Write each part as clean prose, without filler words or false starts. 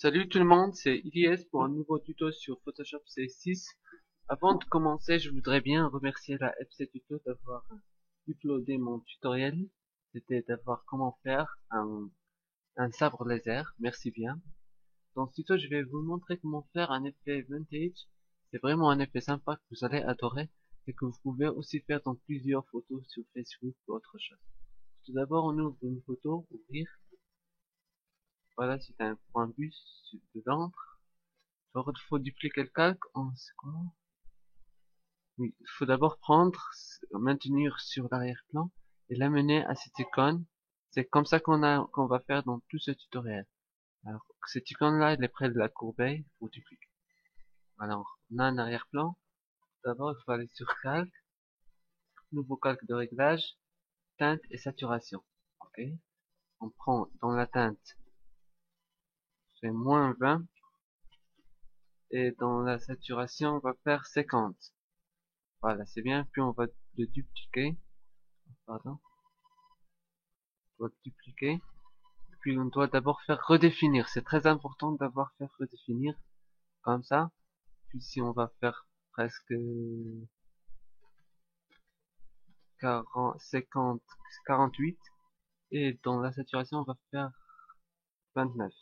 Salut tout le monde, c'est Ilyes pour un nouveau tuto sur Photoshop C6. Avant de commencer, je voudrais bien remercier la FC Tuto d'avoir uploadé mon tutoriel. C'était d'avoir comment faire un sabre laser. Merci bien. Dans ce tuto, je vais vous montrer comment faire un effet vintage. C'est vraiment un effet sympa que vous allez adorer et que vous pouvez aussi faire dans plusieurs photos sur Facebook ou autre chose. Tout d'abord, on ouvre une photo, ouvrir. Voilà, c'est un point bus dedans. Alors, il faut dupliquer le calque en c'est quoi? Oui, il faut d'abord maintenir sur l'arrière-plan et l'amener à cette icône. C'est comme ça qu'on va faire dans tout ce tutoriel. Alors, cette icône-là, elle est près de la corbeille, il faut dupliquer. Alors, on a un arrière-plan. D'abord, il faut aller sur calque, nouveau calque de réglage, teinte et saturation. Ok. On prend dans la teinte, c'est -20 et dans la saturation, on va faire 50. Voilà, c'est bien. Puis on va le dupliquer. Pardon. On va dupliquer. Puis on doit d'abord faire redéfinir. C'est très important d'avoir fait redéfinir comme ça. Puis si on va faire presque 40, 50, 48. Et dans la saturation, on va faire 29.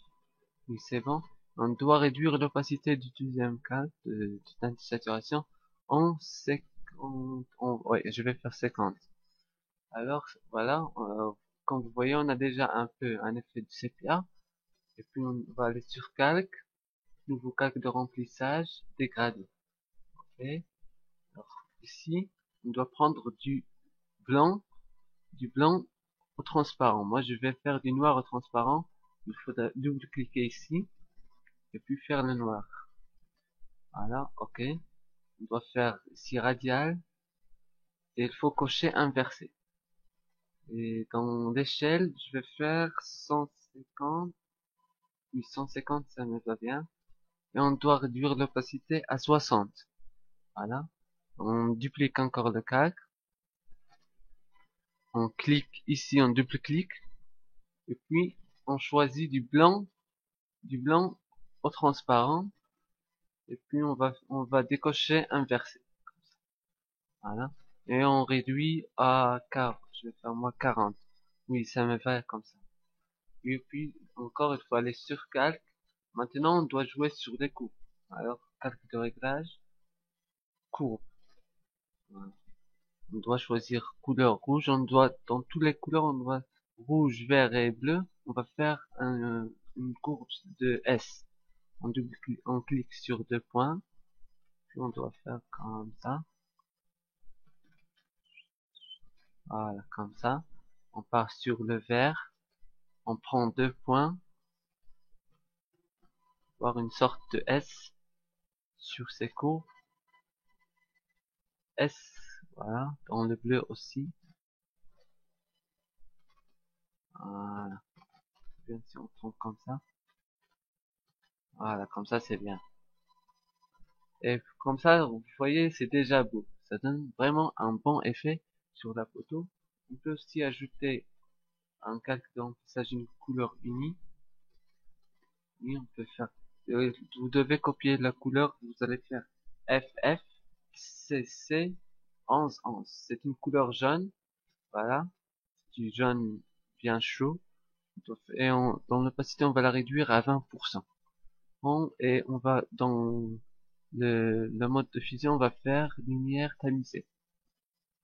Oui, c'est bon. On doit réduire l'opacité du deuxième cas de teinte de saturation en 50. Ouais, je vais faire 50. Alors, voilà. Comme vous voyez, on a déjà un peu un effet de CPA. Et puis on va aller sur calque. Nouveau calque de remplissage, dégradé. Ok. Alors ici, on doit prendre du blanc au transparent. Moi, je vais faire du noir au transparent. Il faut double-cliquer ici et puis faire le noir. Voilà, ok. On doit faire ici radial et il faut cocher inversé. Et dans l'échelle, je vais faire 150. Oui, 150, ça me va bien. Et on doit réduire l'opacité à 60. Voilà. On duplique encore le calque. On clique ici, on double-clique. Et puis, on choisit du blanc au transparent. Et puis, on va décocher inversé. Voilà. Et on réduit à 40. Je vais faire moi 40. Oui, ça me va comme ça. Et puis, encore, il faut aller sur calque. Maintenant, on doit jouer sur les courbes. Alors, calque de réglage, courbe. Voilà. On doit choisir couleur rouge. On doit, dans toutes les couleurs, on doit rouge, vert et bleu. On va faire une courbe de S. On clique sur deux points. Puis on doit faire comme ça. Voilà, comme ça. On part sur le vert. On prend deux points. Voir une sorte de S sur ces courbes. S, voilà, dans le bleu aussi. Voilà. Bien si on tourne comme ça. Voilà, comme ça c'est bien. Et comme ça, vous voyez, c'est déjà beau. Ça donne vraiment un bon effet sur la photo. On peut aussi ajouter un calque de remplissage une couleur unie. Oui, on peut faire. Vous devez copier la couleur. Vous allez faire FF CC 1111. C'est une couleur jaune. Voilà, c'est du jaune bien chaud. Et dans l'opacité, on va la réduire à 20%. Et on va dans le mode de fusion, on va faire lumière tamisée.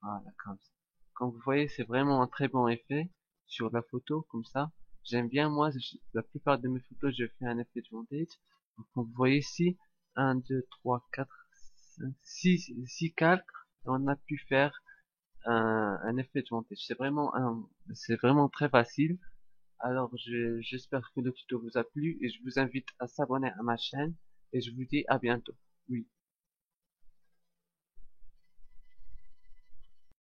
Voilà, comme ça. Comme vous voyez, c'est vraiment un très bon effet sur la photo, comme ça. J'aime bien, moi, la plupart de mes photos, je fais un effet de vintage. Donc, comme vous voyez ici, 1, 2, 3, 4, 5, 6 calques. On a pu faire un effet de vintage. C'est vraiment très facile. Alors, j'espère que le tuto vous a plu et je vous invite à s'abonner à ma chaîne et je vous dis à bientôt. Oui.